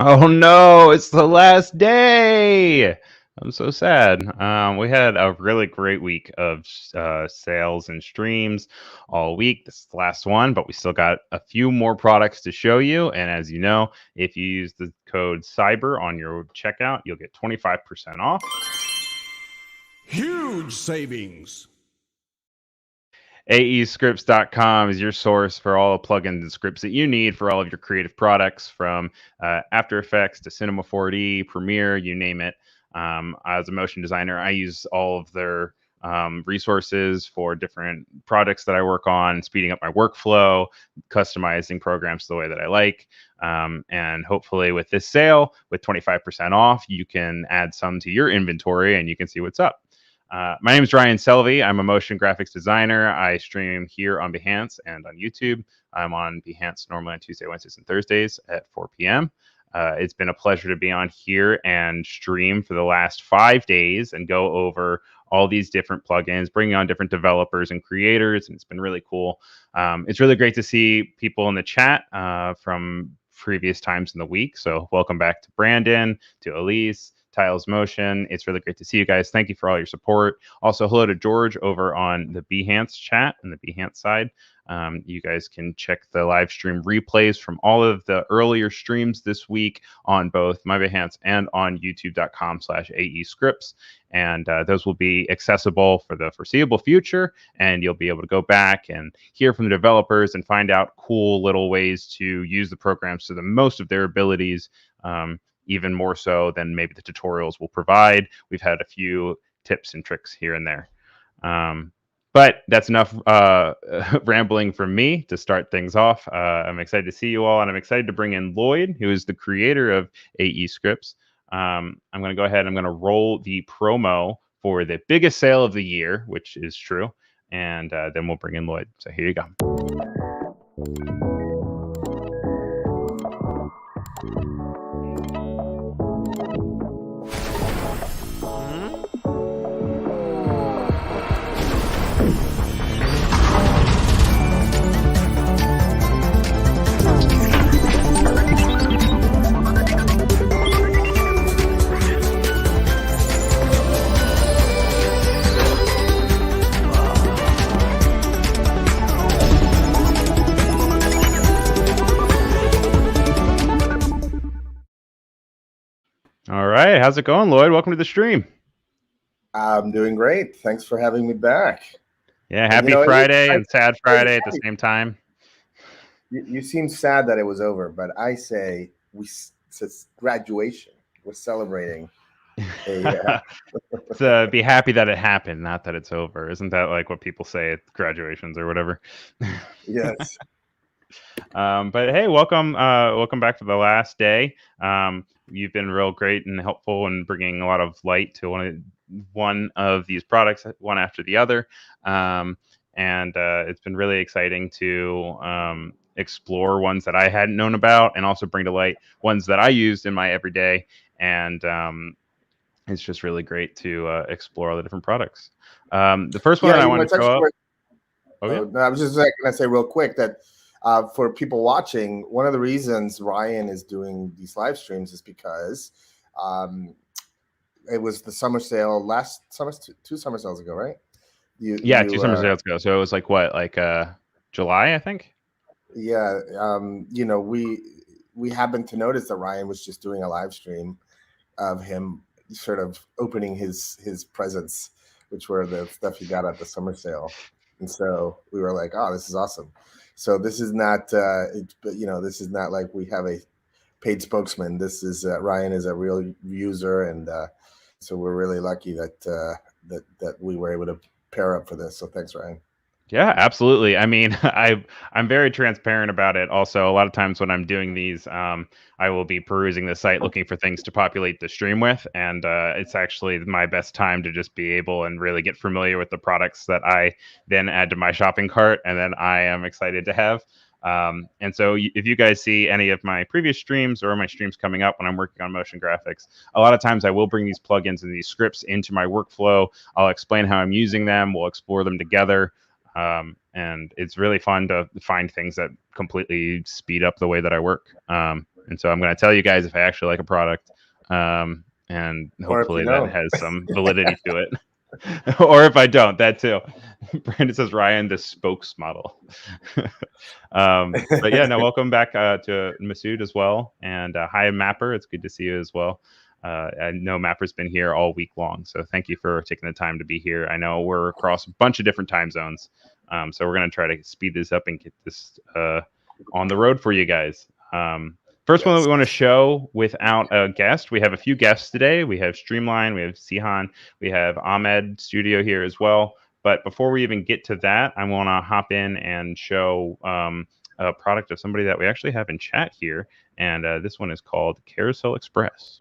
Oh no, it's the last day. I'm so sad. We had a really great week of sales and streams all week. This is the last one, but we still got a few more products to show you. And as you know, if you use the code CYBER on your checkout, you'll get 25% off. Huge savings. AEscripts.com is your source for all the plugins and scripts that you need for all of your creative products, from After Effects to Cinema 4D, Premiere, you name it. As a motion designer, I use all of their resources for different projects that I work on, speeding up my workflow, customizing programs the way that I like. And hopefully with this sale, with 25% off, you can add some to your inventory and you can see what's up. My name is Ryan Selvy. I'm a motion graphics designer. I stream here on Behance and on YouTube. I'm on Behance normally on Tuesday, Wednesdays, and Thursdays at 4 p.m. It's been a pleasure to be on here and stream for the last 5 days and go over all these different plugins, bringing on different developers and creators, and it's been really cool. It's really great to see people in the chat from previous times in the week. So welcome back to Brandon, to Elise, Tiles Motion. It's really great to see you guys. Thank you for all your support. Also, hello to George over on the Behance chat and the Behance side. You guys can check the live stream replays from all of the earlier streams this week on both my Behance and on youtube.com/AEscripts. And those will be accessible for the foreseeable future. And you'll be able to go back and hear from the developers and find out cool little ways to use the programs to the most of their abilities, even more so than maybe the tutorials will provide. We've had a few tips and tricks here and there. But that's enough rambling from me to start things off. I'm excited to see you all, and I'm excited to bring in Lloyd, who is the creator of AEscripts. I'm going to go ahead and I'm going to roll the promo for the biggest sale of the year, which is true, and then we'll bring in Lloyd. So here you go. All right, how's it going, Lloyd? Welcome to the stream. I'm doing great. Thanks for having me back. Yeah, happy Friday and sad Friday at the same time. You seem sad that it was over, but I say it's graduation. We're celebrating. So be happy that it happened, not that it's over. Isn't that like what people say at graduations or whatever? Yes. But hey, welcome back to the last day. You've been real great and helpful in bringing a lot of light to one of these products, one after the other. And it's been really exciting to explore ones that I hadn't known about, and also bring to light ones that I used in my everyday. And it's just really great to explore all the different products. The first one I wanted to show up. No, I was just going to say real quick that for people watching, one of the reasons Ryan is doing these live streams is because it was the summer sale last summer, two summer sales ago, right? Two summer sales ago. So it was like what, like July, I think. Yeah, we happened to notice that Ryan was just doing a live stream of him sort of opening his presents, which were the stuff he got at the summer sale, and so we were like, "Oh, this is awesome." So this is not, this is not like we have a paid spokesman. This is Ryan is a real user, and so we're really lucky that we were able to pair up for this. So thanks, Ryan. Yeah, absolutely. I mean, I'm very transparent about it. Also, a lot of times when I'm doing these, I will be perusing the site looking for things to populate the stream with, and it's actually my best time to just be able and really get familiar with the products that I then add to my shopping cart, and then I am excited to have. And so if you guys see any of my previous streams or my streams coming up when I'm working on motion graphics, a lot of times I will bring these plugins and these scripts into my workflow. I'll explain how I'm using them. We'll explore them together. And it's really fun to find things that completely speed up the way that I work. And so I'm going to tell you guys if I actually like a product, and hopefully that has some validity to it. Or if I don't, that too. Brandon says, Ryan, the spokes model. But yeah, no, welcome back to Masood as well. And hi, Mapper. It's good to see you as well. I know Mapper's been here all week long, so thank you for taking the time to be here. I know we're across a bunch of different time zones, so we're going to try to speed this up and get this on the road for you guys. First one that we want to show without a guest. We have a few guests today. We have Streamline, we have Cihan, we have Ahmed Studio here as well. But before we even get to that, I want to hop in and show a product of somebody that we actually have in chat here. And this one is called Carousel Express.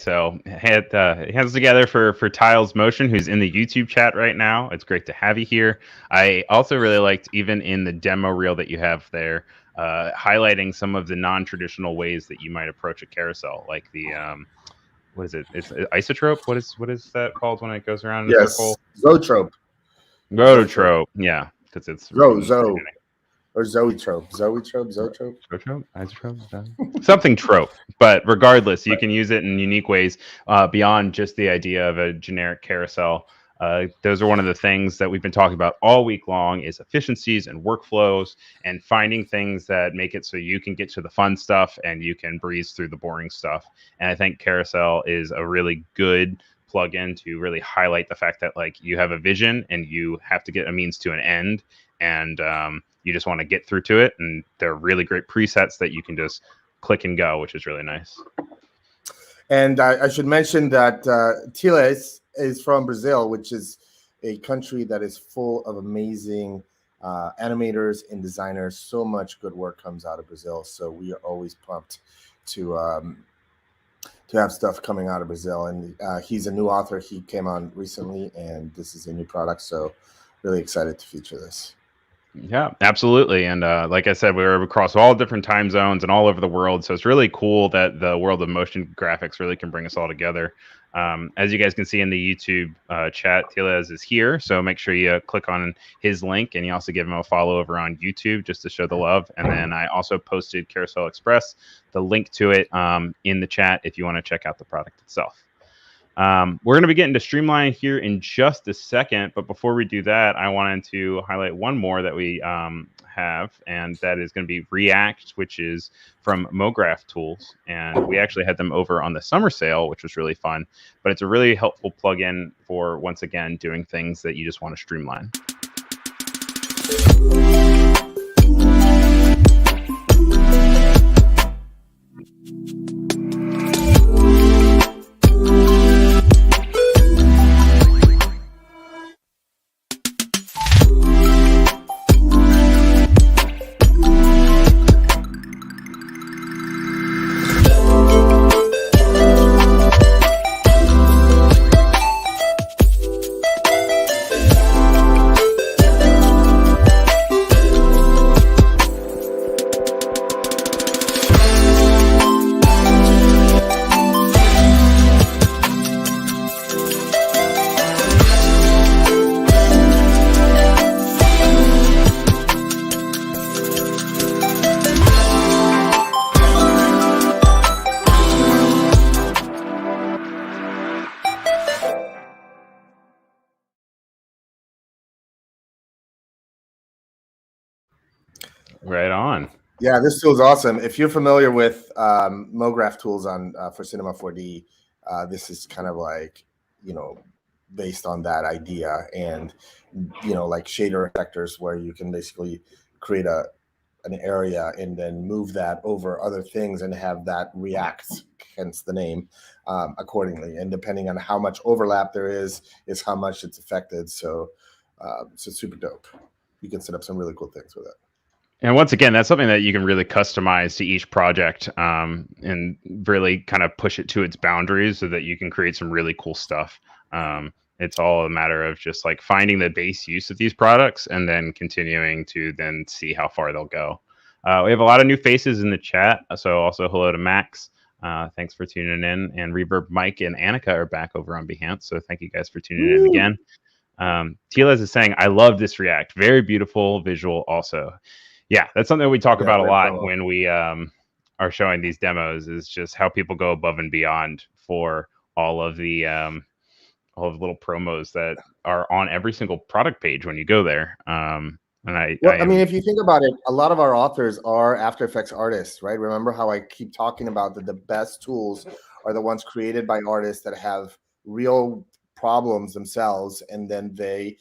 So hands together for Tiles Motion, who's in the YouTube chat right now. It's great to have you here. I also really liked, even in the demo reel that you have there, highlighting some of the non-traditional ways that you might approach a carousel, like the what is it? It's isotrope. What is that called when it goes around in a circle? Zoetrope. Rototrope. Yeah, because it's Zoe. Or Zoetrope. Zoetrope. Isotrope? Something trope. But regardless, you can use it in unique ways beyond just the idea of a generic carousel. Those are one of the things that we've been talking about all week long, is efficiencies and workflows and finding things that make it so you can get to the fun stuff and you can breeze through the boring stuff. And I think Carousel is a really good plugin to really highlight the fact that, like, you have a vision and you have to get a means to an end, and you just want to get through to it. And they're really great presets that you can just click and go, which is really nice. And I should mention that Tiles is from Brazil, which is a country that is full of amazing animators and designers. So much good work comes out of Brazil. So we are always pumped to have stuff coming out of Brazil. And he's a new author. He came on recently, and this is a new product. So really excited to feature this. Yeah, absolutely. And like I said, we're across all different time zones and all over the world. So it's really cool that the world of motion graphics really can bring us all together. As you guys can see in the YouTube chat, Tiles is here. So make sure you click on his link, and you also give him a follow over on YouTube just to show the love. And then I also posted Carousel Express, the link to it in the chat if you want to check out the product itself. We're going to be getting to Streamline here in just a second, but before we do that, I wanted to highlight one more that we have, and that is going to be React, which is from MoGraph Tools, and we actually had them over on the summer sale, which was really fun, but it's a really helpful plugin for, once again, doing things that you just want to streamline. Right on. Yeah, this tool is awesome. If you're familiar with MoGraph tools on for Cinema 4D, this is kind of like, based on that idea, and like shader effectors, where you can basically create an area and then move that over other things and have that react, hence the name, accordingly. And depending on how much overlap there is how much it's affected. So it's super dope. You can set up some really cool things with it. And once again, that's something that you can really customize to each project and really kind of push it to its boundaries so that you can create some really cool stuff. It's all a matter of just like finding the base use of these products and then continuing to then see how far they'll go. We have a lot of new faces in the chat. So also hello to Max. Thanks for tuning in. And Reverb Mike and Annika are back over on Behance. So thank you guys for tuning in again. Tiles is saying, I love this React. Very beautiful visual also. Yeah, that's something that we talk about a lot when we are showing these demos, is just how people go above and beyond for all of the little promos that are on every single product page when you go there. I mean, if you think about it, a lot of our authors are After Effects artists, right? Remember how I keep talking about that the best tools are the ones created by artists that have real problems themselves, and then they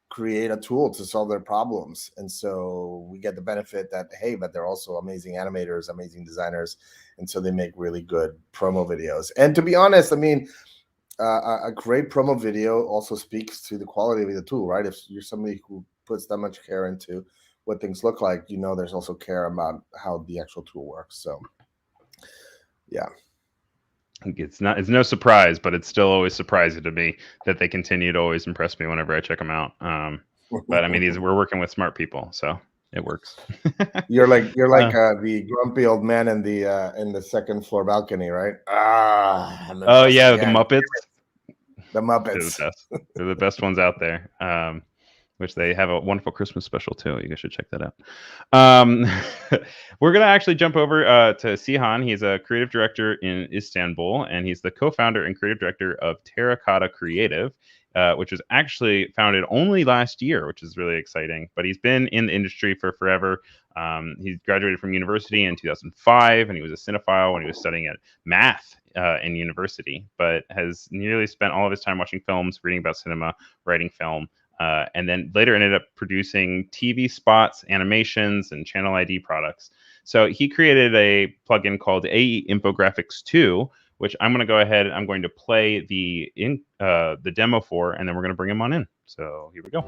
create a tool to solve their problems. And so we get the benefit that, hey, but they're also amazing animators, amazing designers, and so they make really good promo videos. And to be honest, I mean, a great promo video also speaks to the quality of the tool, right? If you're somebody who puts that much care into what things look like, there's also care about how the actual tool works. So yeah. It's no surprise, but it's still always surprising to me that they continue to always impress me whenever I check them out. But I mean, we're working with smart people, so it works. You're like the grumpy old man in the second floor balcony, right? Oh yeah, the Muppets. The Muppets. They're the best. They're the best ones out there. Which they have a wonderful Christmas special too. You guys should check that out. We're gonna actually jump over to Cihan. He's a creative director in Istanbul, and he's the co-founder and creative director of Terracotta Creative, which was actually founded only last year, which is really exciting. But he's been in the industry for forever. He graduated from university in 2005, and he was a cinephile when he was studying at math in university, but has nearly spent all of his time watching films, reading about cinema, writing film. And then later ended up producing TV spots, animations, and channel ID products. So he created a plugin called AEInfoGraphics 2, which I'm going to go ahead and I'm going to play the demo for, and then we're going to bring him on in. So here we go.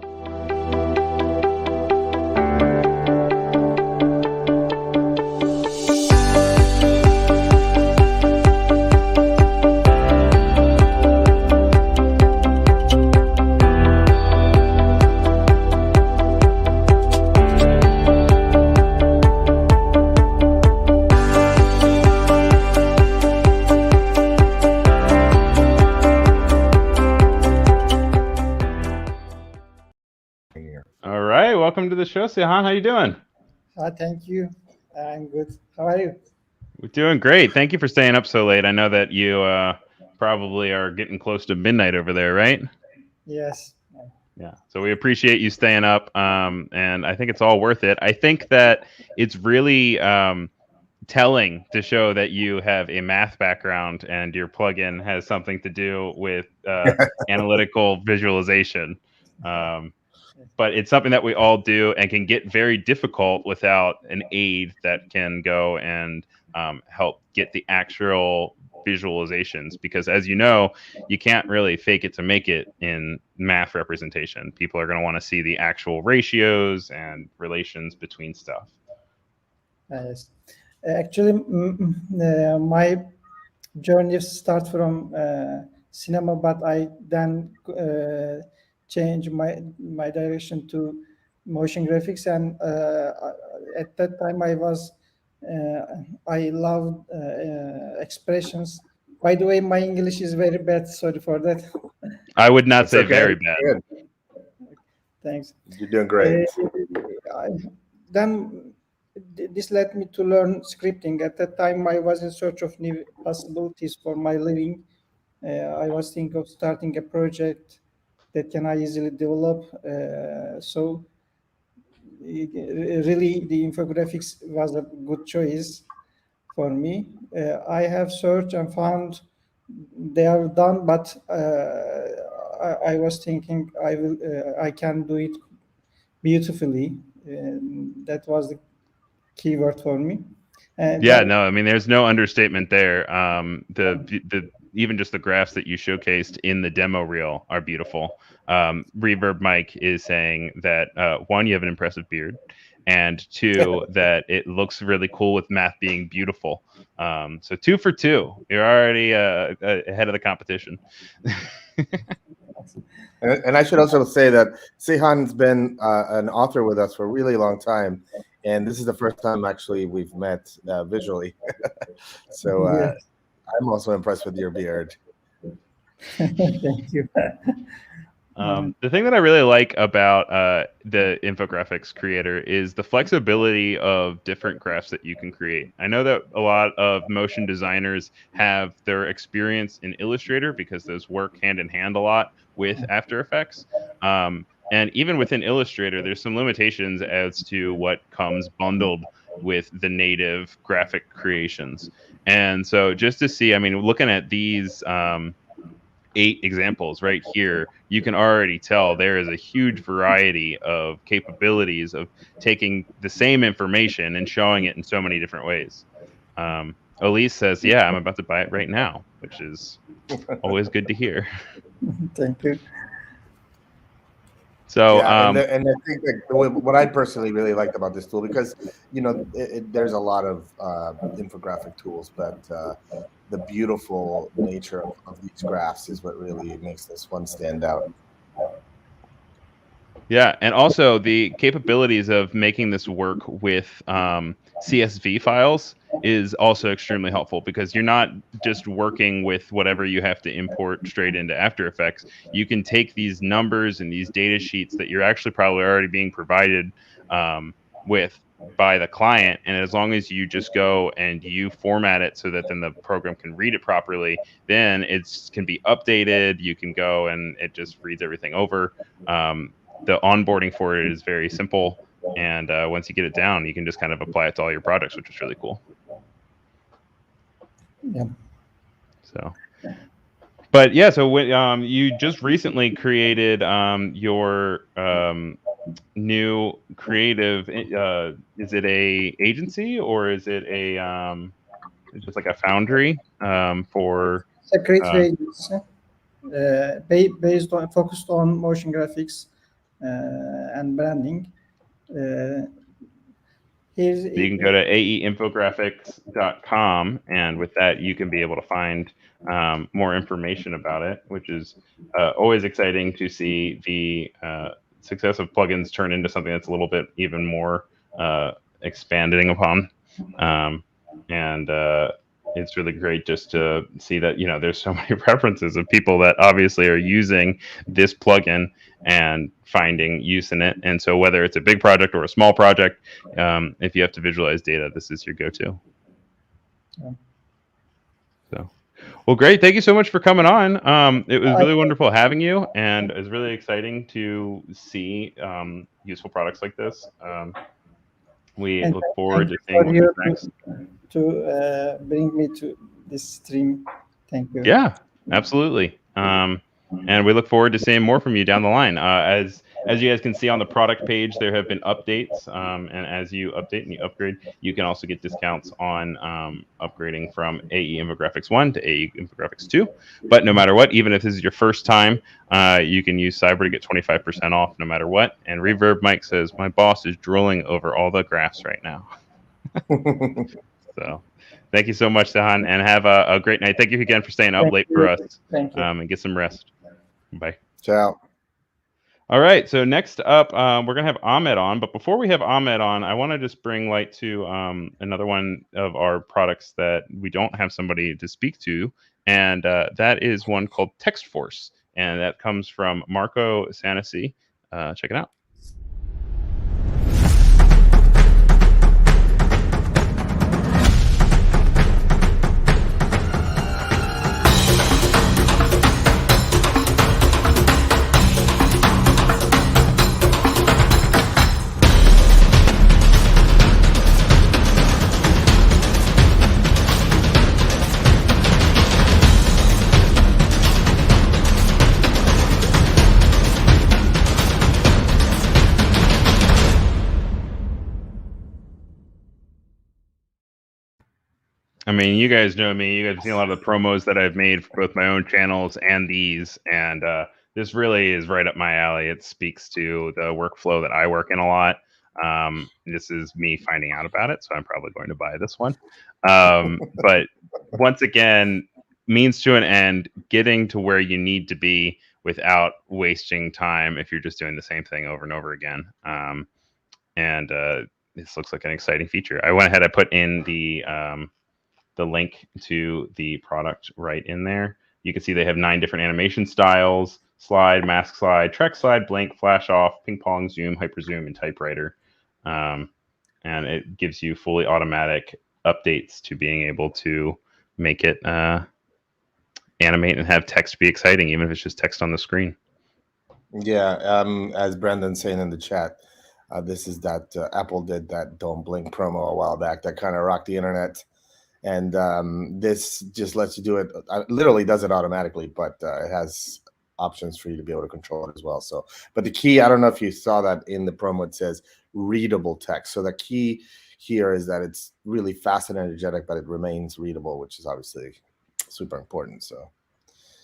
Welcome to the show, Cihan. How you doing? Thank you. I'm good. How are you? We're doing great. Thank you for staying up so late. I know that you probably are getting close to midnight over there, right? Yes. Yeah. So we appreciate you staying up, and I think it's all worth it. I think that it's really telling to show that you have a math background and your plugin has something to do with analytical visualization. But it's something that we all do and can get very difficult without an aid that can go and help get the actual visualizations. Because as you know, you can't really fake it to make it in math representation. People are going to want to see the actual ratios and relations between stuff. Yes. Actually, my journey starts from cinema, but I then change my direction to motion graphics, and at that time I loved expressions. By the way, my English is very bad. Sorry for that. I would not say okay. Very bad. Good. Thanks. You're doing great. Then this led me to learn scripting. At that time, I was in search of new possibilities for my living. I was thinking of starting a project that can I easily develop. So really the infographics was a good choice for me. I have searched and found they are done, but I was thinking I can do it beautifully. That was the keyword for me. No, I mean, there's no understatement there. Even just the graphs that you showcased in the demo reel are beautiful. Reverb Mike is saying that one, you have an impressive beard, and two, that it looks really cool with math being beautiful. So 2 for 2. You're already ahead of the competition. And I should also say that Cihan's been an author with us for a really long time, and this is the first time actually we've met visually. So yes. I'm also impressed with your beard. Thank you. The thing that I really like about the Infographics creator is the flexibility of different graphs that you can create. I know that a lot of motion designers have their experience in Illustrator because those work hand in hand a lot with After Effects. And even within Illustrator, there's some limitations as to what comes bundled with the native graphic creations. And so just to see, I mean, looking at these 8 examples right here, you can already tell there is a huge variety of capabilities of taking the same information and showing it in so many different ways. Elise says, yeah, I'm about to buy it right now, which is always good to hear. Thank you. So, yeah, and I think that what I personally really liked about this tool, because, you know, there's a lot of infographic tools, but the beautiful nature of these graphs is what really makes this one stand out. Yeah, and also the capabilities of making this work with CSV files is also extremely helpful, because you're not just working with whatever you have to import straight into After Effects. You can take these numbers and these data sheets that you're actually probably already being provided with by the client, and as long as you just go and you format it so that then the program can read it properly, then it can be updated. You can go and it just reads everything over. The onboarding for it is very simple, and once you get it down, you can just kind of apply it to all your projects, which is really cool. Yeah. So, but yeah, so when, you just recently created your new creative. Is it a agency, or is it a just like a foundry for? It's a creative agency based on focused on motion graphics and branding. You can go to AEInfoGraphics.com, and with that, you can be able to find more information about it, which is always exciting to see the success of plugins turn into something that's a little bit even more expanding upon. And it's really great just to see that, you know, there's so many references of people that obviously are using this plugin and finding use in it. And so whether it's a big project or a small project, if you have to visualize data, this is your go-to. Yeah. So, well, great. Thank you so much for coming on. It was really wonderful having you, and it's really exciting to see useful products like this. We look forward to seeing what's next. To bring me to this stream. Thank you. Yeah, absolutely. And we look forward to seeing more from you down the line. As you guys can see on the product page, there have been updates. And as you update and you upgrade, you can also get discounts on upgrading from AEInfoGraphics 1 to AEInfoGraphics 2. But no matter what, even if this is your first time, you can use Cyber to get 25% off no matter what. And Reverb Mike says, my boss is drooling over all the graphs right now. So thank you so much, Cihan, and have a great night. Thank you again for staying up late for us. Thank you. And get some rest. Bye. Ciao. All right, so next up, we're going to have Ahmed on. But before we have Ahmed on, I want to just bring light to another one of our products that we don't have somebody to speak to, and that is one called TextForce, and that comes from Marco Sanasi. Check it out. I mean, you guys know me. You guys have seen a lot of the promos that I've made for both my own channels and these, and this really is right up my alley. It speaks to the workflow that I work in a lot. This is me finding out about it, so I'm probably going to buy this one. But once again, means to an end, getting to where you need to be without wasting time if you're just doing the same thing over and over again. And this looks like an exciting feature. I went ahead, I put in the link to the product right in there. You can see they have 9 different animation styles: slide, mask slide, track slide, blank, flash off, ping pong, zoom, hyper zoom, and typewriter. And it gives you fully automatic updates to being able to make it animate and have text be exciting, even if it's just text on the screen. Yeah, as Brandon's saying in the chat, this is that Apple did that Don't Blink promo a while back that kind of rocked the internet. And this just lets you do it. Literally does it automatically, but it has options for you to be able to control it as well. So, but the key, I don't know if you saw that in the promo, it says readable text. So the key here is that it's really fast and energetic, but it remains readable, which is obviously super important. So,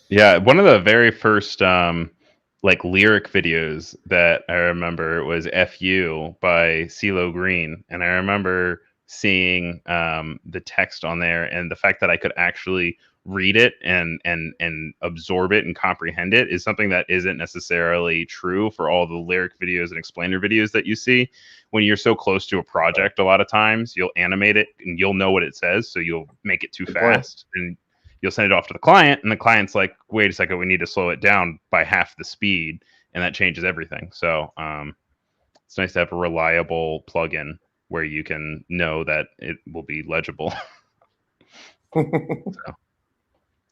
yeah, one of the very first like lyric videos that I remember was "FU" by CeeLo Green, and I remember seeing the text on there, and the fact that I could actually read it and absorb it and comprehend it is something that isn't necessarily true for all the lyric videos and explainer videos that you see. When you're so close to a project, a lot of times you'll animate it and you'll know what it says, so you'll make it too fast and you'll send it off to the client, and the client's like, wait a second, we need to slow it down by half the speed, and that changes everything. So it's nice to have a reliable plugin where you can know that it will be legible. So.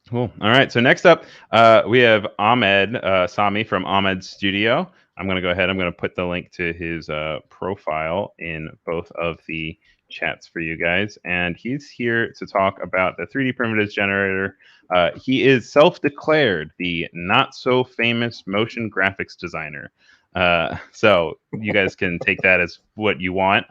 Cool. All right. So next up, we have Ahmed, Sami from Ahmed's studio. I'm going to go ahead. I'm going to put the link to his profile in both of the chats for you guys. And he's here to talk about the 3D primitives generator. He is self-declared the not so famous motion graphics designer. So you guys can take that as what you want.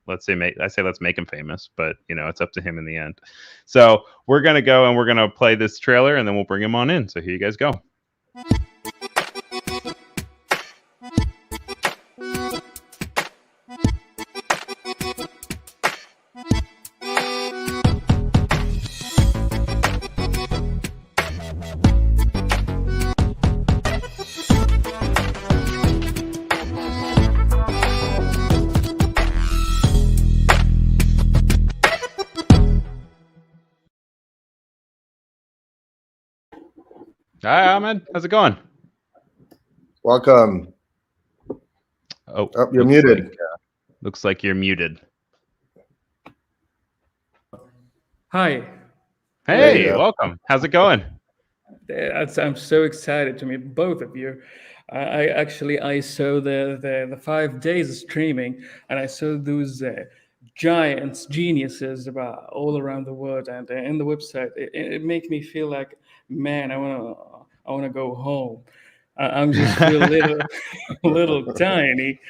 Let's make him famous, but it's up to him in the end. So we're going to go and we're going to play this trailer and then we'll bring him on in. So here you guys go. Hi, Ahmed. How's it going? Welcome. Oh, you're muted. Looks like you're muted. Hi. Hey, welcome. How's it going? I'm so excited to meet both of you. I saw the 5 days of streaming, and I saw those giants, geniuses about all around the world, and in the website, it made me feel like, man, I wanna go home. I'm just feel little tiny.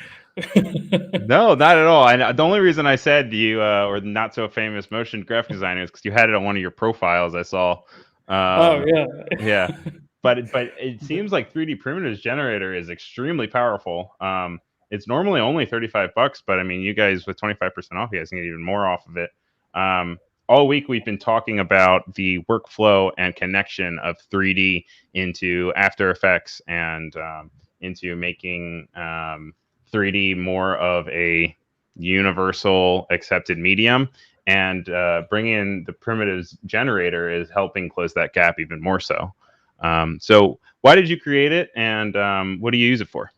No, not at all. The only reason I said you were not so famous motion graphic designer is because you had it on one of your profiles. I saw. Oh yeah. Yeah, but it seems like 3D primitives generator is extremely powerful. It's normally only $35, but I mean, you guys with 25% off, you guys can get even more off of it. All week we've been talking about the workflow and connection of 3D into After Effects and into making 3D more of a universal accepted medium. And bringing in the primitives generator is helping close that gap even more so. So why did you create it, and what do you use it for?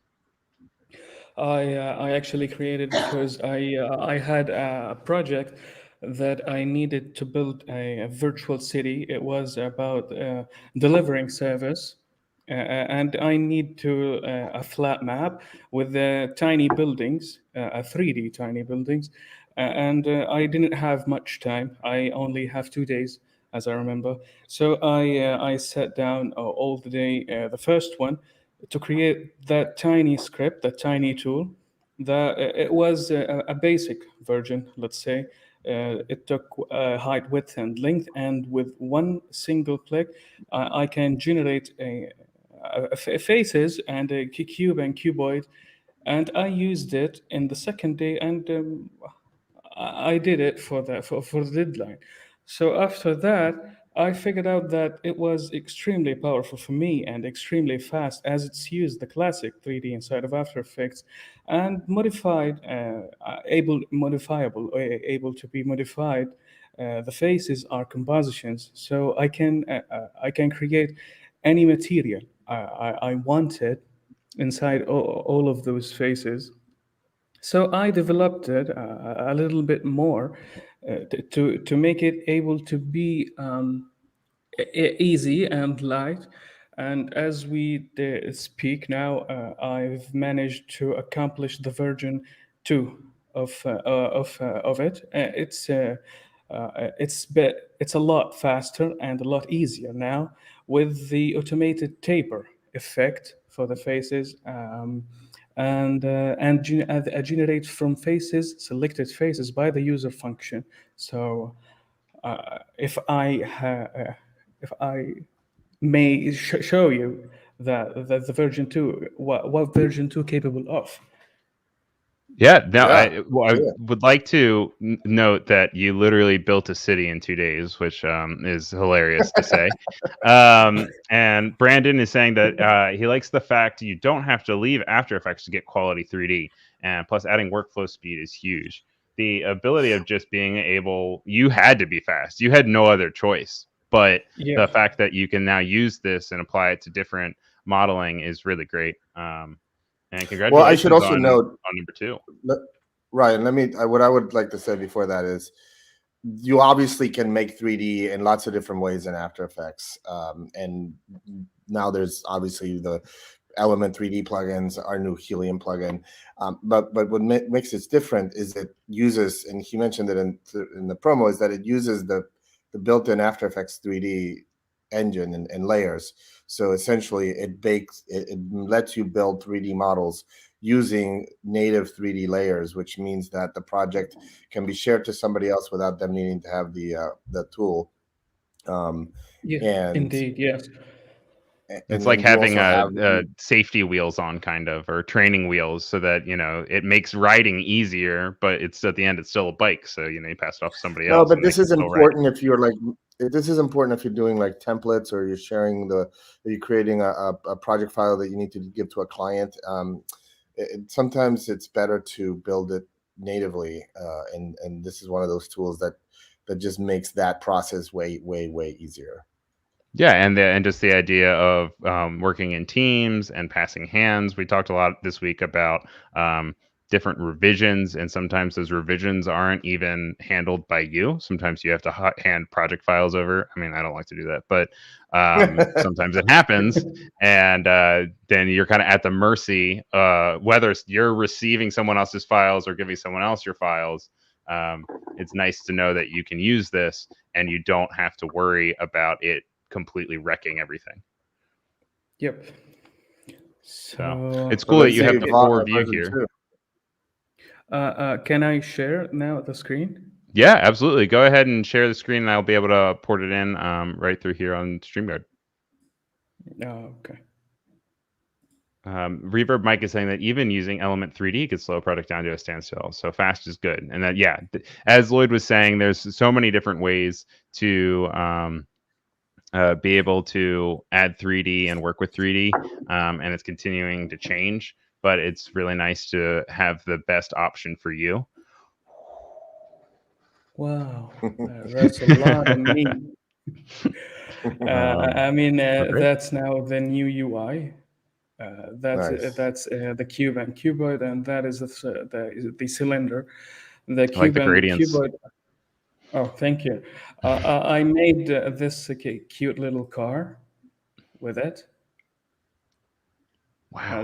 I actually created because I had a project that I needed to build a virtual city. It was about delivering service, and I need to a flat map with tiny buildings, 3D tiny buildings, and I didn't have much time. I only have 2 days, as I remember. So I sat down all the day, the first one, to create that tiny script, that tiny tool. It was a basic version, let's say. It took height, width, and length, and with one single click, I can generate faces and a cube and cuboid, and I used it in the second day, and I did it for the deadline. So after that, I figured out that it was extremely powerful for me and extremely fast, as it's used the classic 3D inside of After Effects, and modified, able to be modified. The faces are compositions, so I can create any material I wanted inside all of those faces. So I developed it a little bit more to make it able to be easy and light. And as we speak now, I've managed to accomplish the version 2 of it. It's a lot faster and a lot easier now with the automated taper effect for the faces. And generate from faces, selected faces by the user function. So if I may show you that the version 2, what version 2 capable of. Yeah, no, Yeah, I yeah. would like to note that you literally built a city in 2 days, which is hilarious to say. And Brandon is saying that he likes the fact you don't have to leave After Effects to get quality 3D, and plus adding workflow speed is huge. The ability of just being able, you had to be fast, you had no other choice. But Yeah. the fact that you can now use this and apply it to different modeling is really great. And congratulations Well, I should also on note, number 2. Ryan, what I would like to say before that is, you obviously can make 3D in lots of different ways in After Effects. And now there's obviously the Element 3D plugins, our new Helium plugin. But what makes it different is it uses, and he mentioned it in the promo, is that it uses the built-in After Effects 3D engine and layers. So essentially it lets you build 3D models using native 3D layers, which means that the project can be shared to somebody else without them needing to have the tool. Yeah, And indeed, yes. It's and like then you having also a have safety wheels on, kind of, or training wheels, so that it makes riding easier, but it's at the end it's still a bike, so you pass it off to somebody no, else. but And they this can is still ride. important if you're like, this is important if you're doing like templates, or you're sharing you're creating a project file that you need to give to a client. Sometimes it's better to build it natively, and this is one of those tools that just makes that process way easier. Yeah, and just the idea of working in teams and passing hands. We talked a lot this week about different revisions, and sometimes those revisions aren't even handled by you. Sometimes you have to hand project files over. I mean, I don't like to do that, but sometimes it happens, and then you're kind of at the mercy, whether you're receiving someone else's files or giving someone else your files. It's nice to know that you can use this, and you don't have to worry about it completely wrecking everything. Yep. So it's cool that you have the forward view here. Can I share now the screen? Yeah, absolutely. Go ahead and share the screen, and I'll be able to port it in right through here on StreamYard. Oh, okay. Reverb Mike is saying that even using Element 3D could slow a product down to a standstill. So fast is good. And that, yeah, as Lloyd was saying, there's so many different ways to be able to add 3D and work with 3D, and it's continuing to change, but it's really nice to have the best option for you. Wow, that's a lot of meat. I mean, that's now the new UI. That's Nice. that's the cube and cuboid, and that is the cylinder. The I cube like the and gradients. cuboid. Oh, thank you. I made this cute little car with it. Wow.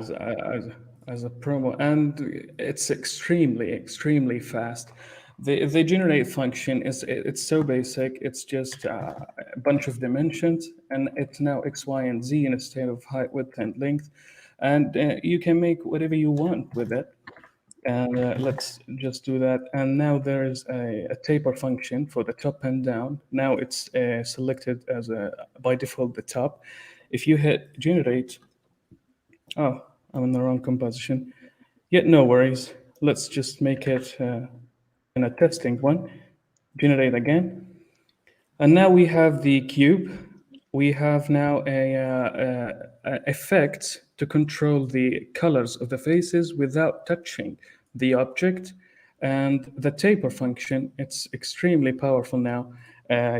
As a promo, and it's extremely fast. The generate function it's so basic. It's just a bunch of dimensions, and it's now x, y, and z instead of height, width, and length, and you can make whatever you want with it. And let's just do that. And now there is a taper function for the top and down. Now it's selected as by default the top. If you hit generate, oh, I'm in the wrong composition. Yet no worries. Let's just make it in a testing one. Generate again. And now we have the cube. We have now a effect to control the colors of the faces without touching the object. And the taper function, it's extremely powerful now.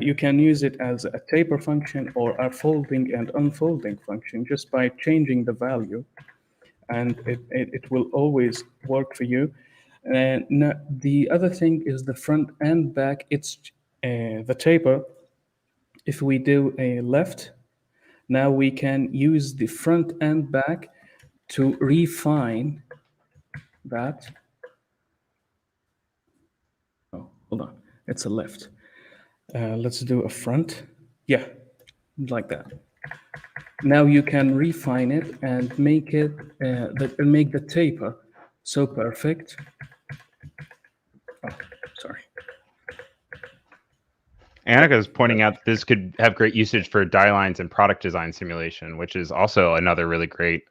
You can use it as a taper function or a folding and unfolding function just by changing the value, and it will always work for you. And the other thing is the front and back. It's the taper. If we do a left, now we can use the front and back to refine that. Oh, hold on. It's a left. Let's do a front. Yeah, like that. Now you can refine it and make it make the taper so perfect. Oh, sorry. Annika is pointing out that this could have great usage for die lines and product design simulation, which is also another really great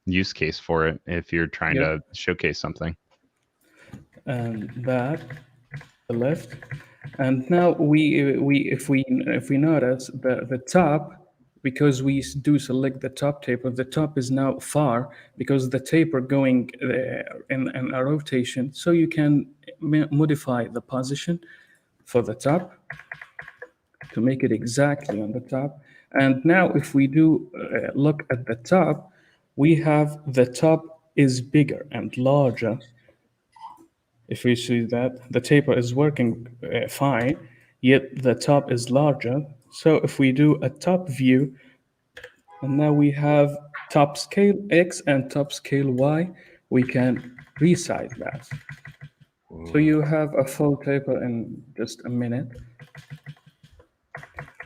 use case for it if you're trying to showcase something. and that, the left. And now if we notice the top, because we do select the top taper, the top is now far because the taper going in a rotation. So you can modify the position for the top to make it exactly on the top. And now if we do look at the top, we have the top is bigger and larger. If we see that the taper is working fine, yet the top is larger. So if we do a top view, and now we have top scale X and top scale Y, we can resize that. So you have a full taper in just a minute.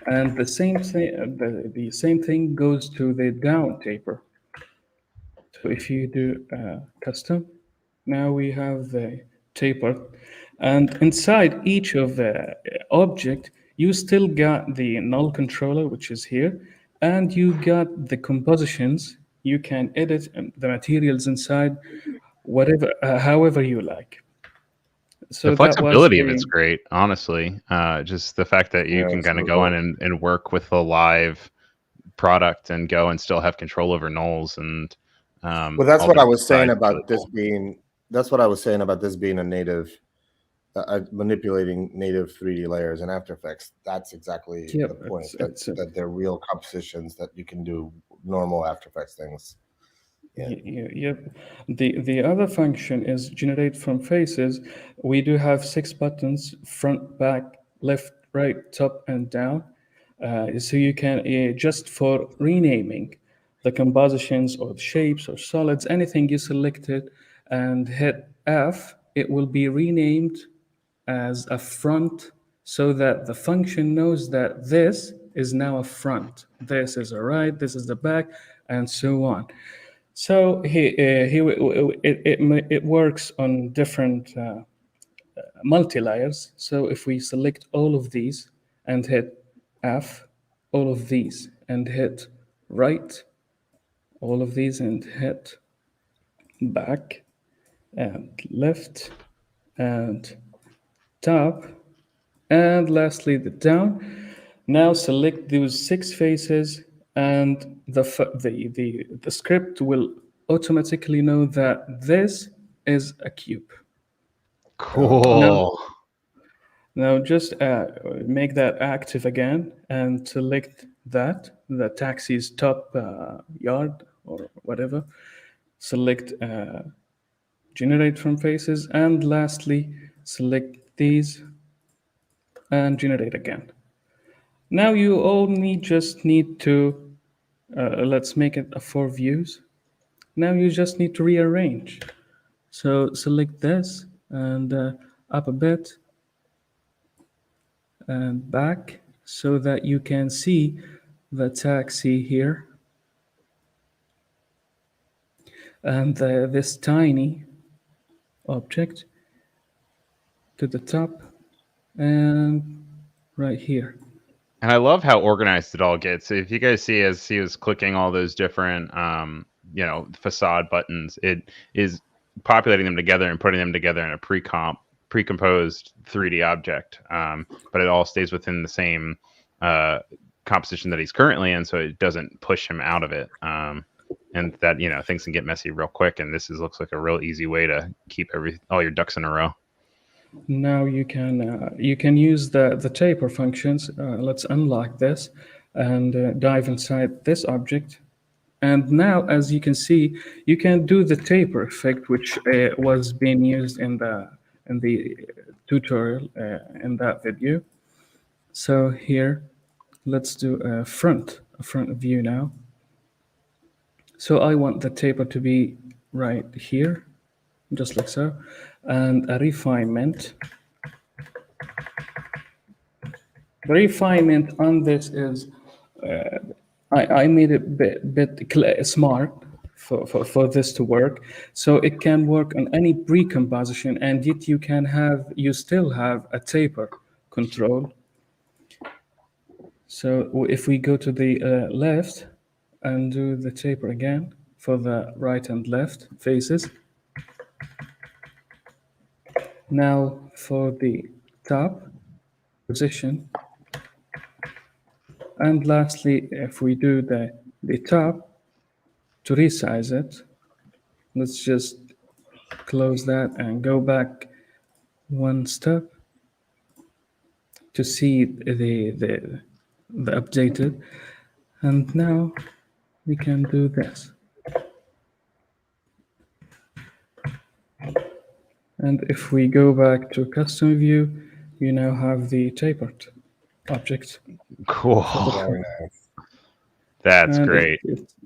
And the same thing, the same thing goes to the down taper. So if you do custom, now we have the taper, and inside each of the object, you still got the null controller, which is here, and you got the compositions. You can edit the materials inside, whatever, however you like. So the flexibility of it's great, honestly. Just the fact that you can kind of go in and work with the live product and go and still have control over nulls and well, that's what I was saying about this being. That's what I was saying about this being a native, manipulating native 3D layers in After Effects. That's exactly the point. That they're real compositions that you can do normal After Effects things. Yep. The other function is generate from faces. We do have 6 buttons: front, back, left, right, top, and down. So you can just for renaming the compositions or the shapes or solids, anything you selected, and hit F, it will be renamed as a front, so that the function knows that this is now a front, this is a right, this is the back, and so on. So it works on different multi-layers. So if we select all of these and hit F, all of these, and hit right, all of these, and hit back, and left, and top, and lastly the down. Now select those 6 faces, and the script will automatically know that this is a cube. Cool. Now just make that active again and select that, the taxi's top yard or whatever. Select generate from faces, and lastly select these and generate again. Now you all just need to, let's make it a 4 views. Now you just need to rearrange. So select this and up a bit and back so that you can see the taxi here. And this tiny object to the top and right here. And I love how organized it all gets. If you guys see, as he was clicking all those different, facade buttons, it is populating them together and putting them together in a precomposed 3D object. But it all stays within the same composition that he's currently in, so it doesn't push him out of it. And that, things can get messy real quick. And this looks like a real easy way to keep all your ducks in a row. Now you can use the taper functions. Let's unlock this and dive inside this object. And now, as you can see, you can do the taper effect, which was being used in the tutorial in that video. So here, let's do a front view now. So I want the taper to be right here, just like so, and a refinement. The refinement on this is, I made it bit smart for this to work, so it can work on any pre-composition, and yet you still have a taper control. So if we go to the left and do the taper again for the right and left faces, Now for the top position. And lastly, if we do the top to resize it, let's just close that and go back one step to see the updated. And now we can do this. And if we go back to custom view, you now have the tapered object. Cool. Very nice. That's And great.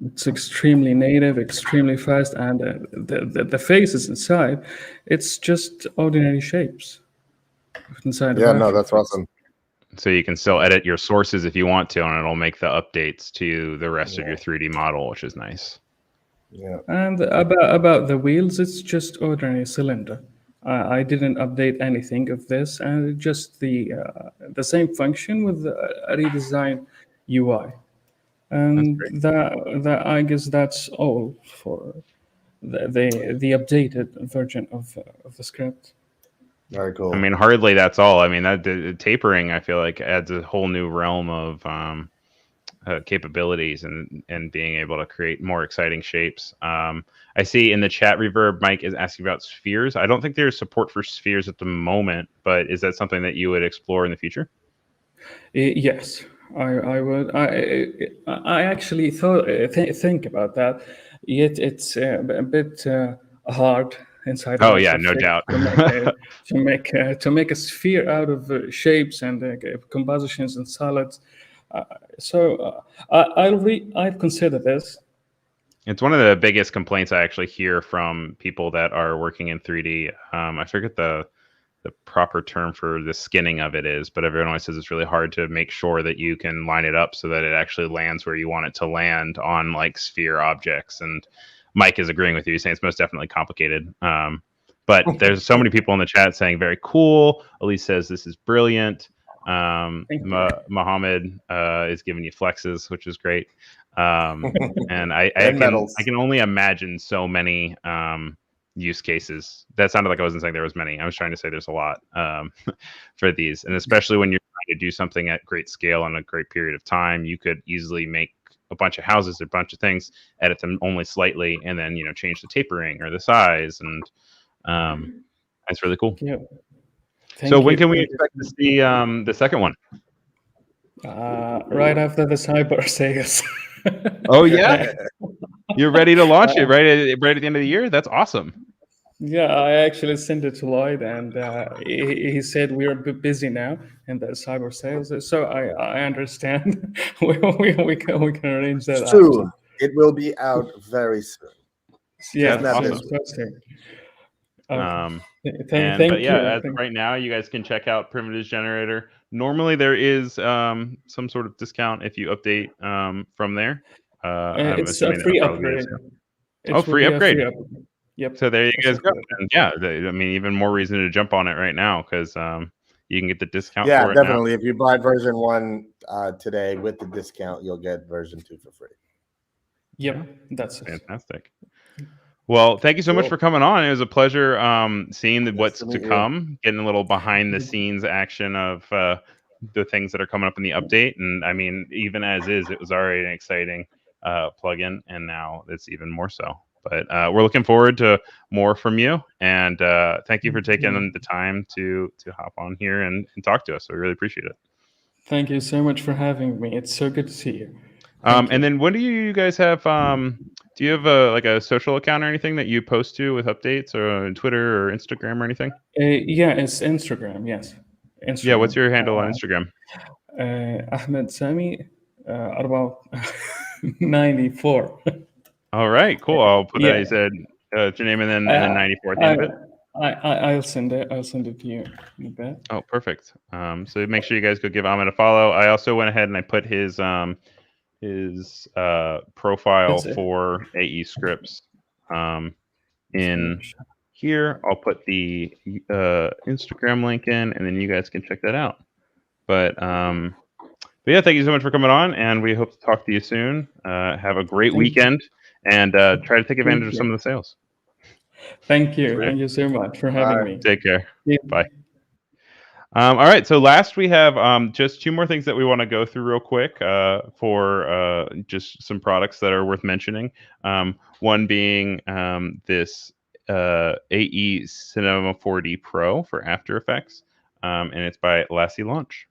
It's extremely native, extremely fast, and the faces inside, it's just ordinary shapes inside. Yeah, of no, After that's Effects. awesome. So you can still edit your sources if you want to, and it'll make the updates to the rest of your 3D model, which is nice. Yeah. And about the wheels, it's just ordinary cylinder. I didn't update anything of this, and just the same function with a redesigned UI. And that I guess that's all for the updated version of the script. Very cool. I mean, hardly that's all. I mean, that the tapering, I feel like, adds a whole new realm of capabilities and being able to create more exciting shapes. I see in the chat, Reverb Mike is asking about spheres. I don't think there's support for spheres at the moment, but is that something that you would explore in the future? Yes, I would. I actually think about that. Yet it's a bit hard inside. Oh of yeah, After no Effects doubt. to make a sphere out of shapes and compositions and solids. I'll consider this. It's one of the biggest complaints I actually hear from people that are working in 3D. I forget the proper term for the skinning of it is, but everyone always says it's really hard to make sure that you can line it up so that it actually lands where you want it to land on like sphere objects. And Mike is agreeing with you, saying it's most definitely complicated. But there's so many people in the chat saying very cool. Elise says this is brilliant. Mohammed is giving you flexes, which is great. And I can only imagine so many use cases. That sounded like I wasn't saying there was many. I was trying to say there's a lot for these, and especially when you're trying to do something at great scale on a great period of time, you could easily make a bunch of houses, a bunch of things, edit them only slightly, and then change the tapering or the size, and that's really cool. Yeah. So when can we expect to see the second one? Right after the cyber sales. Oh yeah, you're ready to launch it right at the end of the year. That's awesome. Yeah, I actually sent it to Lloyd, and he said we are a bit busy now in the cyber sales. So I understand. we can arrange that. Soon, it will be out very soon. Yeah, that's awesome. Thank you. As of right now, you guys can check out Primitives Generator. Normally, there is some sort of discount if you update from there. It's a free upgrade. Free upgrade. Yep. So there you guys go. And yeah, I mean, even more reason to jump on it right now because you can get the discount. Yeah, for it definitely. now. If you buy version 1 today with the discount, you'll get version 2 for free. Yep, that's fantastic. Well, thank you so much for coming on. It was a pleasure seeing what's to come, getting a little behind the scenes action of the things that are coming up in the update. And I mean, even as is, it was already an exciting plugin, and now it's even more so. But we're looking forward to more from you. And thank you for taking the time to hop on here and talk to us. We really appreciate it. Thank you so much for having me. It's so good to see you. And then when do you guys have do you have a social account or anything that you post to with updates, or Twitter or Instagram or anything? Yeah, it's Instagram. Yes. Instagram. Yeah, what's your handle on Instagram? Ahmed Sami 94. All right, cool. I'll put that. You said your name and then 94 at the end of it. I'll send it to you. Oh, perfect. So make sure you guys go give Ahmed a follow. I also went ahead and I put his profile for AEscripts in here. I'll put the Instagram link in, and then you guys can check that out. But yeah, thank you so much for coming on, and we hope to talk to you soon. Have a great weekend, and try to take advantage of some of the sales. Thank you. Thank you so much for having me. Take care. Yeah. Bye. All right, so last we have just two more things that we want to go through real quick for just some products that are worth mentioning. One being this AE Cinema 4D Pro for After Effects, and it's by Lassie Launch.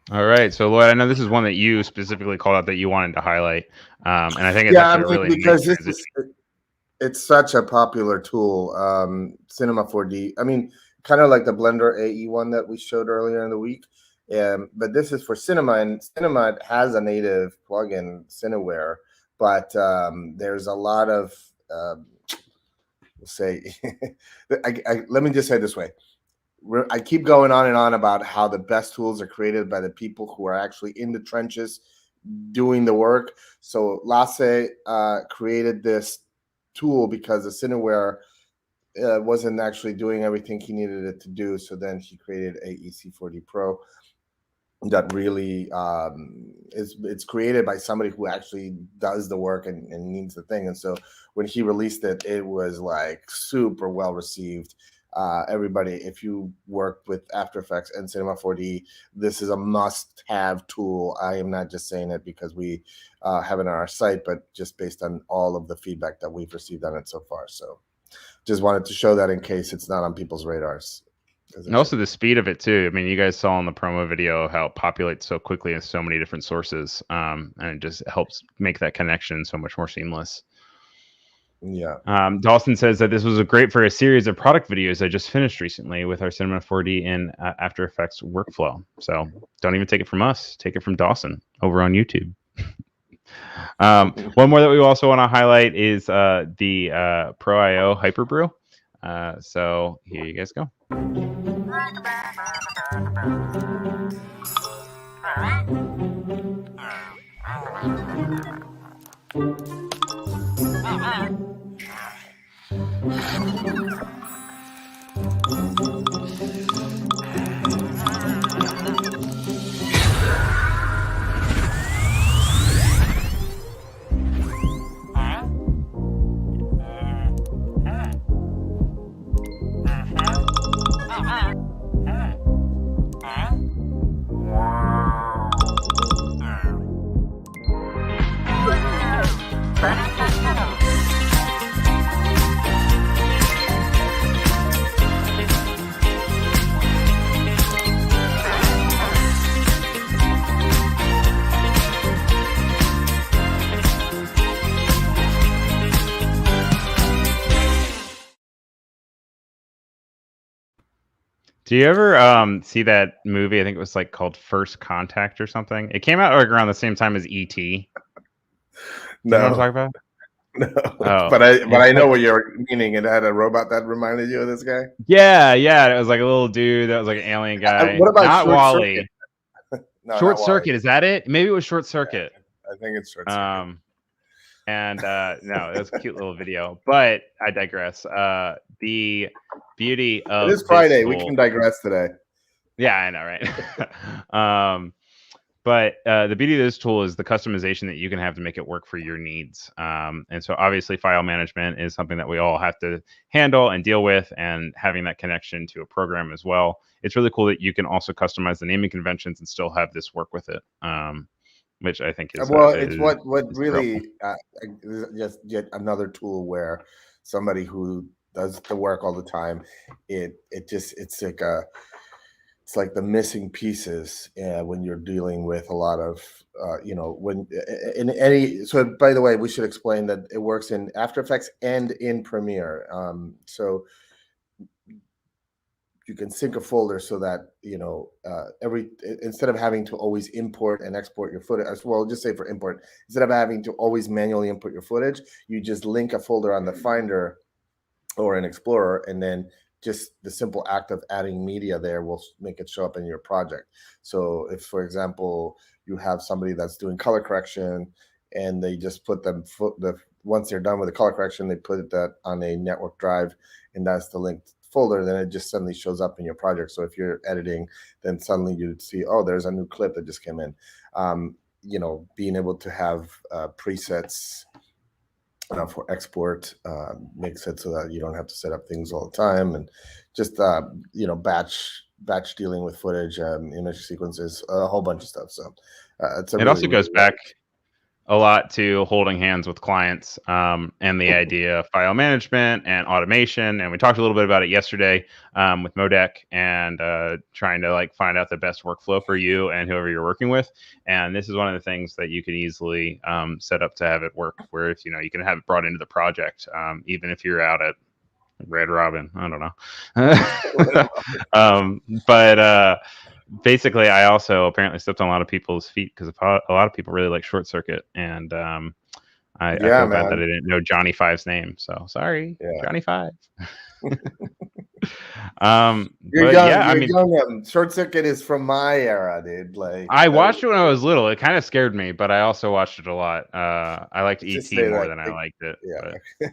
All right, so Lloyd, I know this is one that you specifically called out that you wanted to highlight, and I think it's actually a really because nice transition. it's such a popular tool. Cinema 4D. I mean, kind of like the Blender AE one that we showed earlier in the week. But this is for Cinema, and Cinema has a native plugin, Cineware, but there's a lot of let me just say it this way. I keep going on and on about how the best tools are created by the people who are actually in the trenches doing the work. So Lasse created this tool because the Cineware wasn't actually doing everything he needed it to do. So then he created AEC4D Pro that really it's created by somebody who actually does the work and needs the thing. And so when he released it, it was like super well received. Everybody, if you work with After Effects and Cinema 4D, this is a must-have tool. I am not just saying it because we have it on our site, but just based on all of the feedback that we've received on it so far. So just wanted to show that in case it's not on people's radars. And also the speed of it too. I mean, you guys saw in the promo video how it populates so quickly in so many different sources, and it just helps make that connection so much more seamless. Yeah. Dawson says that this was great for a series of product videos I just finished recently with our Cinema 4D and After Effects workflow. So don't even take it from us. Take it from Dawson over on YouTube. One more that we also want to highlight is the Pro IO Hyperbrew. So here you guys go. Do you ever see that movie? I think it was like called First Contact or something. It came out like around the same time as E.T. No, you know what I'm talking about? No, oh. but I know what you're meaning. It had a robot that reminded you of this guy. Yeah. It was like a little dude that was like an alien guy. What about not Wally? No, Short not Circuit, Wally. is that it? Maybe it was Short Circuit. Yeah, I think it's Short Circuit. And no, it was a cute little video, but I digress. The beauty of it is Friday. tool, we can digress today. Yeah, I know, right? But the beauty of this tool is the customization that you can have to make it work for your needs. And so obviously file management is something that we all have to handle and deal with, and having that connection to a program as well. It's really cool that you can also customize the naming conventions and still have this work with it, which I think is well, it's what is really just yet another tool where somebody who does the work all the time, it's like the missing pieces when you're dealing with a lot of when in any. So by the way, we should explain that it works in After Effects and in Premiere. So you can sync a folder so that instead of having to always import and export your footage, as well, just say for import, instead of having to always manually input your footage, you just link a folder on the Finder or an Explorer, and then just the simple act of adding media there will make it show up in your project. So if, for example, you have somebody that's doing color correction and they just put them once they're done with the color correction, they put that on a network drive, and that's the linked folder, then it just suddenly shows up in your project. So if you're editing, then suddenly you'd see, oh, there's a new clip that just came in. Being able to have presets for export makes it so that you don't have to set up things all the time, and just batch dealing with footage, image sequences, a whole bunch of stuff. So it also goes back a lot to holding hands with clients, and the idea of file management and automation. And we talked a little bit about it yesterday with Modec, and trying to find out the best workflow for you and whoever you're working with. And this is one of the things that you can easily set up to have it work, where if you can have it brought into the project, even if you're out at Red Robin, I don't know. But basically, I also apparently stepped on a lot of people's feet, because a lot of people really like Short Circuit, and I feel bad that I didn't know Johnny Five's name. So sorry, Johnny Five. You're young. Young. Short Circuit is from my era, dude. I watched it when I was little. It kind of scared me, but I also watched it a lot. I liked E.T. more than I liked it. Yeah. But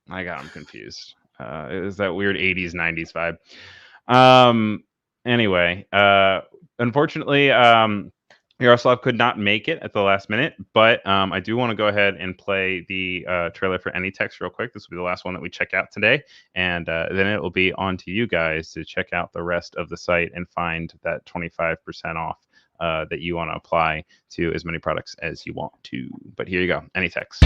I got them confused. It was that weird 80s, 90s vibe. Anyway, unfortunately, Yaroslav could not make it at the last minute, but I do want to go ahead and play the trailer for AnyTex real quick. This will be the last one that we check out today, and then it will be on to you guys to check out the rest of the site and find that 25% off that you want to apply to as many products as you want to. But here you go, AnyTex.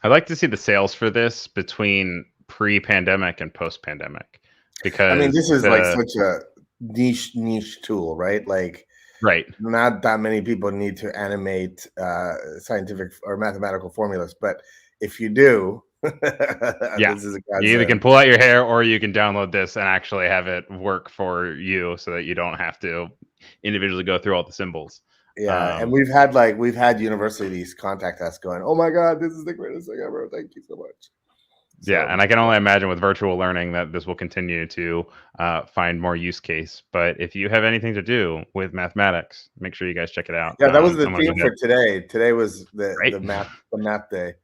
I'd like to see the sales for this between pre-pandemic and post-pandemic, because this is such a niche tool, right? Right. Not that many people need to animate scientific or mathematical formulas, but if you do, this is you either can pull out your hair or you can download this and actually have it work for you, so that you don't have to individually go through all the symbols. Yeah, and we've had universities contact us going, "Oh my God, this is the greatest thing ever! Thank you so much." Yeah, and I can only imagine with virtual learning that this will continue to find more use case. But if you have anything to do with mathematics, make sure you guys check it out. Yeah, that was the theme for today. Today was the math day.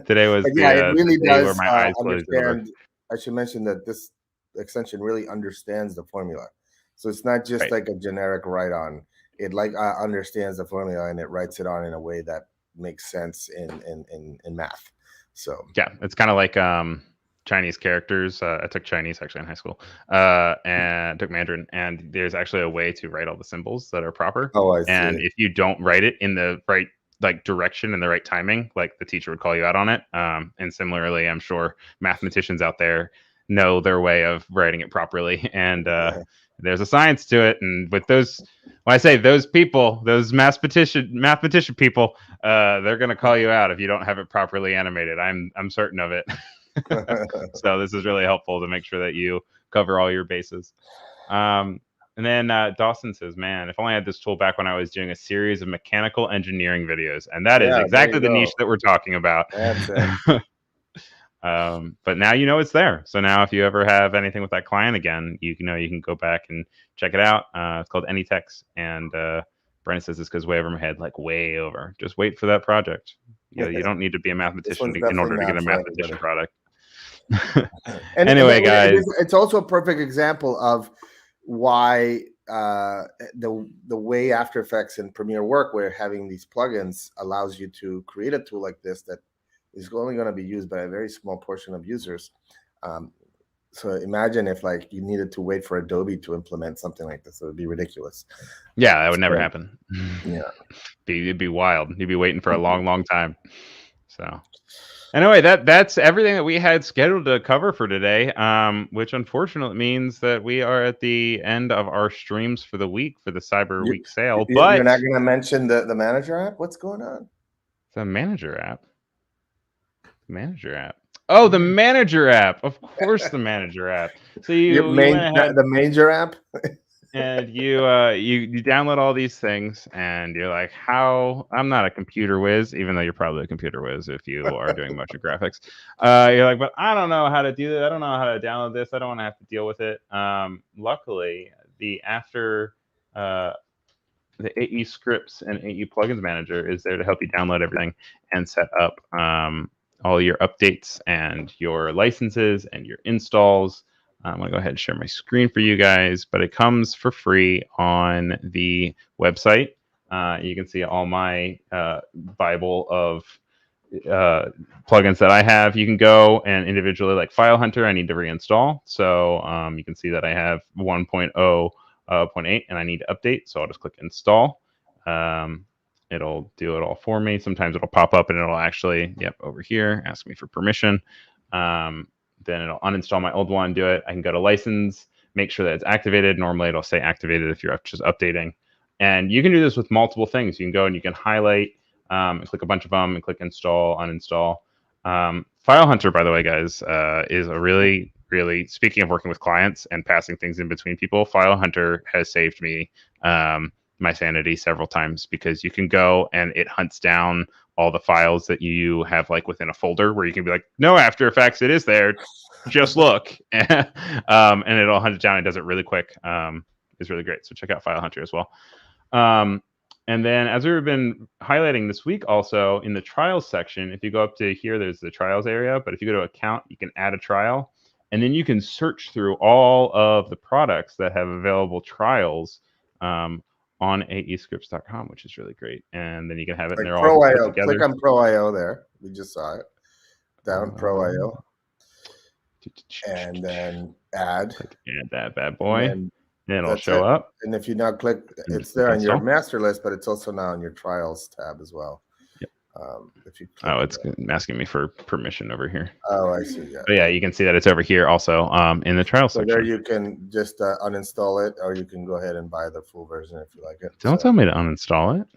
Today was it really does where my eyes understand. I should mention that this extension really understands the formula, so it's not just like a generic write-on. It understands the formula and it writes it on in a way that makes sense in math. So yeah, it's kind of like Chinese characters. I took Chinese actually in high school, and took Mandarin. And there's actually a way to write all the symbols that are proper. Oh, I And see. if you don't write it in the right like direction and the right timing, like the teacher would call you out on it. And similarly, I'm sure mathematicians out there know their way of writing it properly. And there's a science to it. And with those, when I say those people, those mathematician people, they're going to call you out if you don't have it properly animated. I'm certain of it. So this is really helpful to make sure that you cover all your bases. And then Dawson says, man, if only I had this tool back when I was doing a series of mechanical engineering videos. And that is exactly the niche that we're talking about. That's it. But now you know it's there. So now if you ever have anything with that client again, you can go back and check it out. It's called AnyTex. And Brennan says this goes way over my head, like way over. Just wait for that project. You don't need to be a mathematician in order to get a mathematician product. Anyway, guys. It's also a perfect example of why the way After Effects and Premiere work, where having these plugins allows you to create a tool like this that is only going to be used by a very small portion of users. So imagine if like you needed to wait for Adobe to implement something like this. It would be ridiculous. Yeah, that would never happen. Yeah. It'd be wild. You'd be waiting for a long, long time. So anyway, that's everything that we had scheduled to cover for today, which unfortunately means that we are at the end of our streams for the week for the Cyber Week sale. But you're not going to mention the Manager app? What's going on? The Manager app. Manager app. Oh, the Manager app. Of course, the Manager app. So the Manager app. And you download all these things, and you're like, how? I'm not a computer whiz, even though you're probably a computer whiz if you are doing motion graphics. You're like, but I don't know how to do that. I don't know how to download this. I don't want to have to deal with it. Luckily, the AEscripts and AE Plugins Manager is there to help you download everything and set up all your updates and your licenses and your installs. I'm going to go ahead and share my screen for you guys, but it comes for free on the website. You can see all my Bible of plugins that I have. You can go and individually, like File Hunter, I need to reinstall. So you can see that I have 1.0.8 and I need to update. So I'll just click install. It'll do it all for me. Sometimes it'll pop up and it'll actually, over here, ask me for permission. Then it'll uninstall my old one, do it. I can go to license, make sure that it's activated. Normally it'll say activated if you're just updating. And you can do this with multiple things. You can go and you can highlight and click a bunch of them and click install, uninstall. File Hunter, by the way, guys, is a really, speaking of working with clients and passing things in between people, File Hunter has saved me my sanity several times, because you can go and it hunts down all the files that you have like within a folder, where you can be like, no, After Effects, it is there, just look. And it'll hunt it down. It does it really quick. It's really great. So check out File Hunter as well. And then, as we've been highlighting this week, also in the trials section, if you go up to here, there's the trials area. But if you go to account, you can add a trial, and then you can search through all of the products that have available trials on aescripts.com, which is really great. And then you can have it, and they're all put together. Click on Pro.io there. We just saw it. Down Pro.io. And then add. Add that bad boy. And it'll show up. And if you now click, it's there on your master list, but it's also now on your trials tab as well. Yep. If you it's asking me for permission over here. Oh, I see. Yeah. But yeah, you can see that it's over here also in the trial section. There you can just uninstall it, or you can go ahead and buy the full version if you like it. Don't tell me to uninstall it.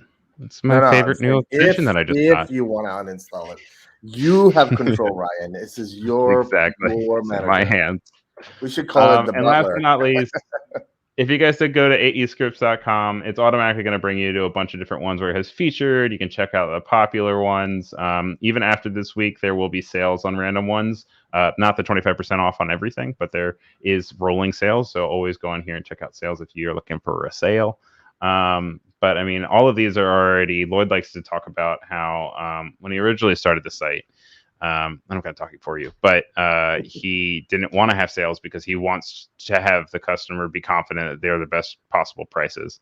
It's my favorite new extension that I just got. If you want to uninstall it, you have control, Ryan. This is your my hands. We should call it the and butler. Last but not least, if you guys did go to aescripts.com, it's automatically going to bring you to a bunch of different ones where it has featured. You can check out the popular ones. Even after this week, there will be sales on random ones. Not the 25% off on everything, but there is rolling sales. So always go on here and check out sales if you're looking for a sale. But I mean, all of these are already, Lloyd likes to talk about how when he originally started the site, I'm not going to talk it for you, but he didn't want to have sales because he wants to have the customer be confident that they're the best possible prices.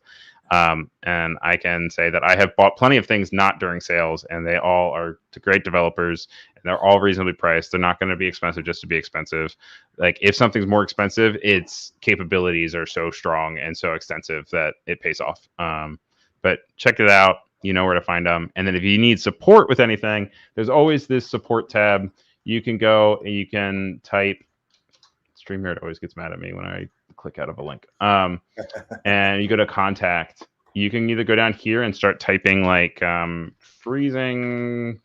And I can say that I have bought plenty of things not during sales, and they all are great developers, and they're all reasonably priced. They're not going to be expensive just to be expensive. Like if something's more expensive, its capabilities are so strong and so extensive that it pays off. But check it out. You know where to find them. And then if you need support with anything, there's always this support tab. You can go and you can type. StreamYard always gets mad at me when I click out of a link. And you go to contact. You can either go down here and start typing like freezing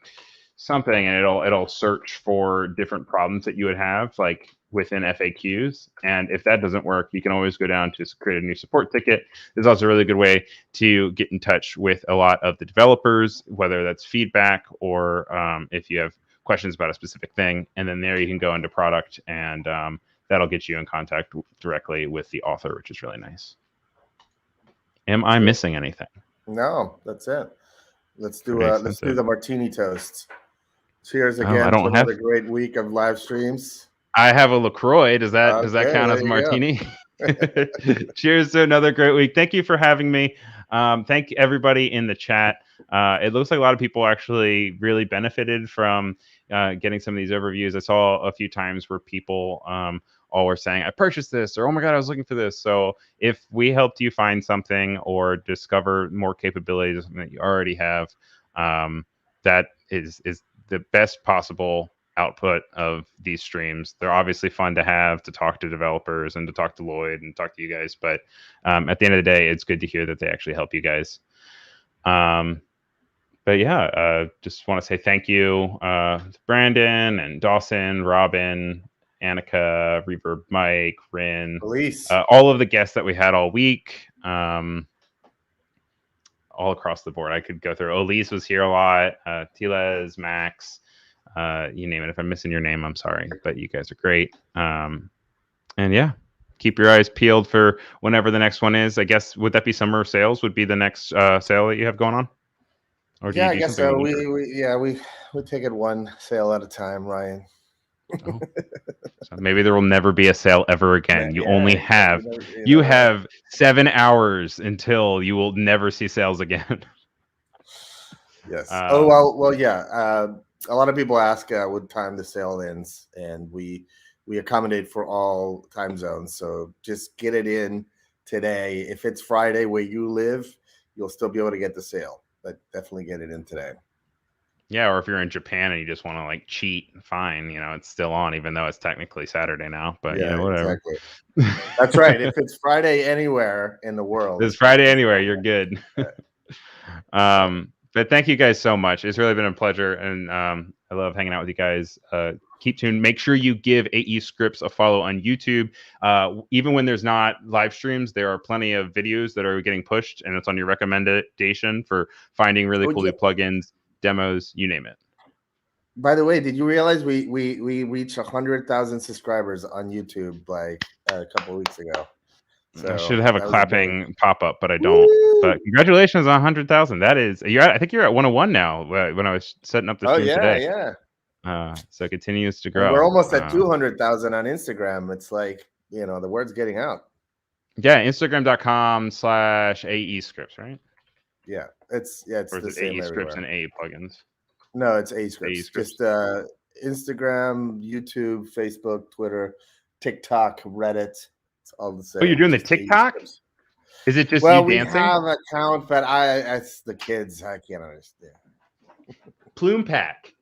something, and it'll search for different problems that you would have like within FAQs. And if that doesn't work, you can always go down to create a new support ticket. This is also a really good way to get in touch with a lot of the developers, whether that's feedback or if you have questions about a specific thing. And then there you can go into product, and that'll get you in contact directly with the author, which is really nice. Am I missing anything? No, that's it. Let's do the martini toast. Cheers again to another great week of live streams. I have a LaCroix. Does that count as a martini? Cheers to another great week. Thank you for having me. Thank everybody in the chat. It looks like a lot of people actually really benefited from getting some of these overviews. I saw a few times where people all were saying, I purchased this, or oh my God, I was looking for this. So if we helped you find something or discover more capabilities that you already have, that is the best possible output of these streams. They're obviously fun to have, to talk to developers and to talk to Lloyd and talk to you guys. But at the end of the day, it's good to hear that they actually help you guys. But yeah, just want to say thank you to Brandon and Dawson, Robin, Annika, Reverb Mike, Rin, all of the guests that we had all week, all across the board. I could go through. Elise was here a lot, Tiles, Max, you name it. If I'm missing your name, I'm sorry, but you guys are great. And yeah, keep your eyes peeled for whenever the next one is. I guess, would that be summer sales would be the next sale that you have going on? Or yeah, I guess so. We take it one sale at a time, Ryan. Oh. So maybe there will never be a sale ever again. You only have you have 7 hours until you will never see sales again. Yes. Well, yeah. A lot of people ask what time the sale ends, and we accommodate for all time zones. So just get it in today. If it's Friday where you live, you'll still be able to get the sale, but definitely get it in today. Yeah, or if you're in Japan and you just want to like cheat, fine. You know, it's still on, even though it's technically Saturday now. But yeah, whatever. Exactly. That's right. If it's Friday anywhere in the world, it's Friday anywhere, you're good. But thank you guys so much. It's really been a pleasure, and I love hanging out with you guys. Keep tuned. Make sure you give AEscripts a follow on YouTube. Even when there's not live streams, there are plenty of videos that are getting pushed, and it's on your recommendation for finding really cool new plugins, demos, you name it. By the way, did you realize we reached 100,000 subscribers on YouTube like a couple of weeks ago? So I should have a clapping pop-up, but I don't. Woo! But congratulations on 100,000. That is, I think you're at 101 now. When I was setting up the stream today. Yeah. So it continues to grow. And we're almost at 200,000 on Instagram. It's like, the word's getting out. Yeah, Instagram.com/AEscripts, right? Yeah, it's the same AEscripts and AE plugins. No, it's AEscripts. Just Instagram, YouTube, Facebook, Twitter, TikTok, Reddit. It's all the same. Oh, you're doing the TikTok? Is it just you dancing? We have an account, but it's the kids. I can't understand. Plume Pack.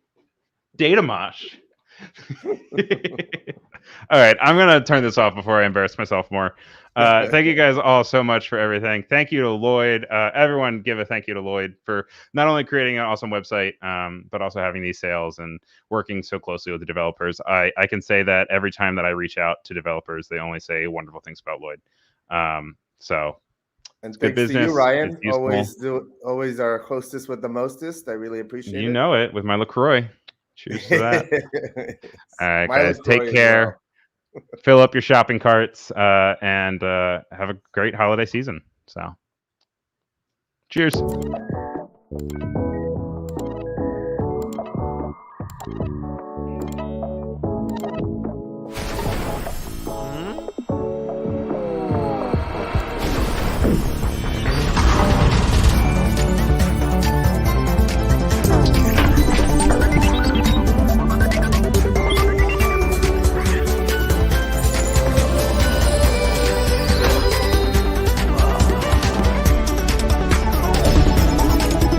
Data mosh. All right, I'm gonna turn this off before I embarrass myself more. Thank you guys all so much for everything. Thank you to Lloyd. Everyone give a thank you to Lloyd for not only creating an awesome website, but also having these sales and working so closely with the developers. I can say that every time that I reach out to developers, they only say wonderful things about Lloyd. So and thanks business. To you, Ryan. Always our hostess with the mostest. I really appreciate it. You know it with my LaCroix. Cheers to that. All right, guys, take care. Fill up your shopping carts and have a great holiday season. So, cheers.